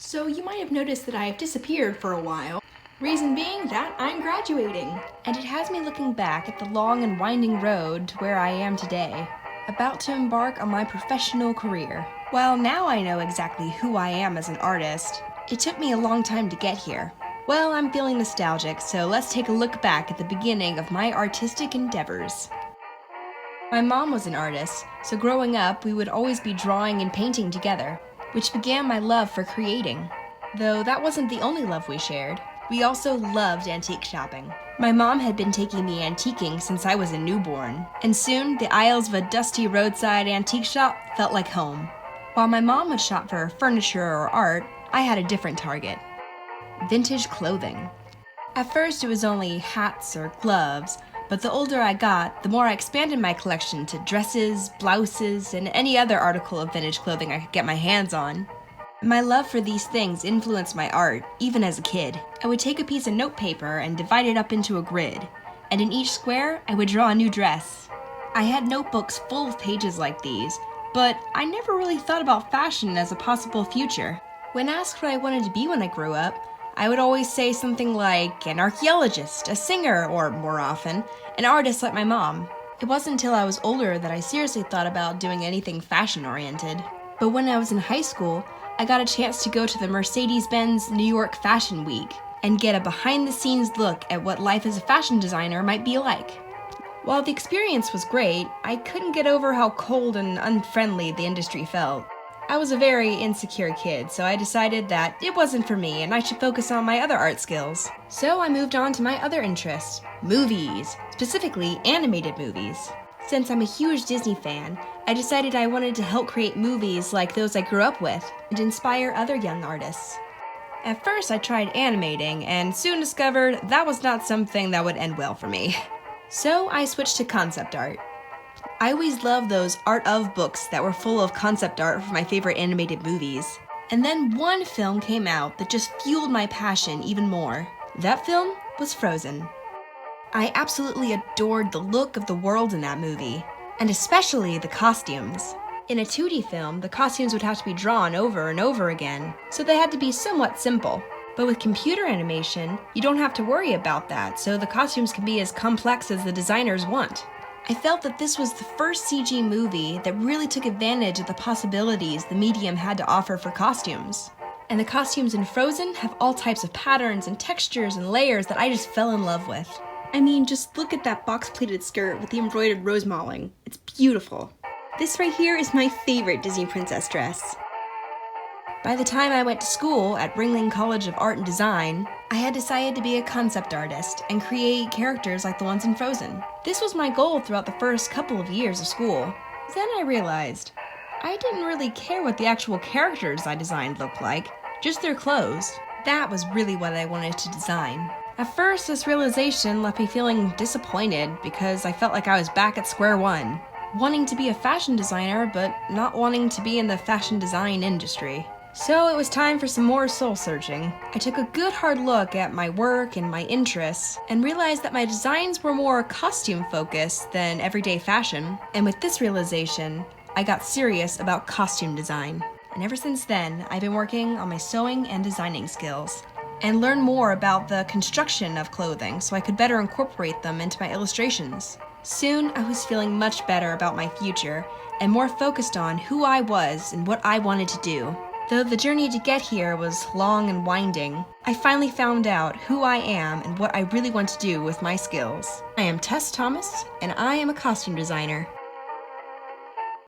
So you might have noticed that I've disappeared for a while. Reason being that I'm graduating. And it has me looking back at the long and winding road to where I am today, about to embark on my professional career. While now I know exactly who I am as an artist, it took me a long time to get here. Well, I'm feeling nostalgic, so let's take a look back at the beginning of my artistic endeavors. My mom was an artist, so growing up we would always be drawing and painting together, which began my love for creating. Though that wasn't the only love we shared. We also loved antique shopping. My mom had been taking me antiquing since I was a newborn, and soon the aisles of a dusty roadside antique shop felt like home. While my mom would shop for furniture or art, I had a different target: vintage clothing. At first it was only hats or gloves, but the older I got, the more I expanded my collection to dresses, blouses, and any other article of vintage clothing I could get my hands on. My love for these things influenced my art, even as a kid. I would take a piece of notepaper and divide it up into a grid, and in each square, I would draw a new dress. I had notebooks full of pages like these, but I never really thought about fashion as a possible future. When asked what I wanted to be when I grew up, I would always say something like an archaeologist, a singer, or more often, an artist like my mom. It wasn't until I was older that I seriously thought about doing anything fashion-oriented. But when I was in high school, I got a chance to go to the Mercedes-Benz New York Fashion Week and get a behind-the-scenes look at what life as a fashion designer might be like. While the experience was great, I couldn't get over how cold and unfriendly the industry felt. I was a very insecure kid, so I decided that it wasn't for me and I should focus on my other art skills. So I moved on to my other interests: movies, specifically animated movies. Since I'm a huge Disney fan, I decided I wanted to help create movies like those I grew up with and inspire other young artists. At first I tried animating and soon discovered that was not something that would end well for me. So I switched to concept art. I always loved those art of books that were full of concept art for my favorite animated movies. And then one film came out that just fueled my passion even more. That film was Frozen. I absolutely adored the look of the world in that movie, and especially the costumes. In a 2D film, the costumes would have to be drawn over and over again, so they had to be somewhat simple. But with computer animation, you don't have to worry about that, so the costumes can be as complex as the designers want. I felt that this was the first CG movie that really took advantage of the possibilities the medium had to offer for costumes. And the costumes in Frozen have all types of patterns and textures and layers that I just fell in love with. I mean, just look at that box-pleated skirt with the embroidered rose mauling. It's beautiful. This right here is my favorite Disney princess dress. By the time I went to school at Ringling College of Art and Design, I had decided to be a concept artist and create characters like the ones in Frozen. This was my goal throughout the first couple of years of school. Then I realized I didn't really care what the actual characters I designed looked like, just their clothes. That was really what I wanted to design. At first, this realization left me feeling disappointed because I felt like I was back at square one, wanting to be a fashion designer but not wanting to be in the fashion design industry. So it was time for some more soul searching. I took a good hard look at my work and my interests and realized that my designs were more costume focused than everyday fashion. And with this realization, I got serious about costume design. And ever since then, I've been working on my sewing and designing skills and learn more about the construction of clothing so I could better incorporate them into my illustrations. Soon, I was feeling much better about my future and more focused on who I was and what I wanted to do. Though the journey to get here was long and winding, I finally found out who I am and what I really want to do with my skills. I am Tess Thomas, and I am a costume designer.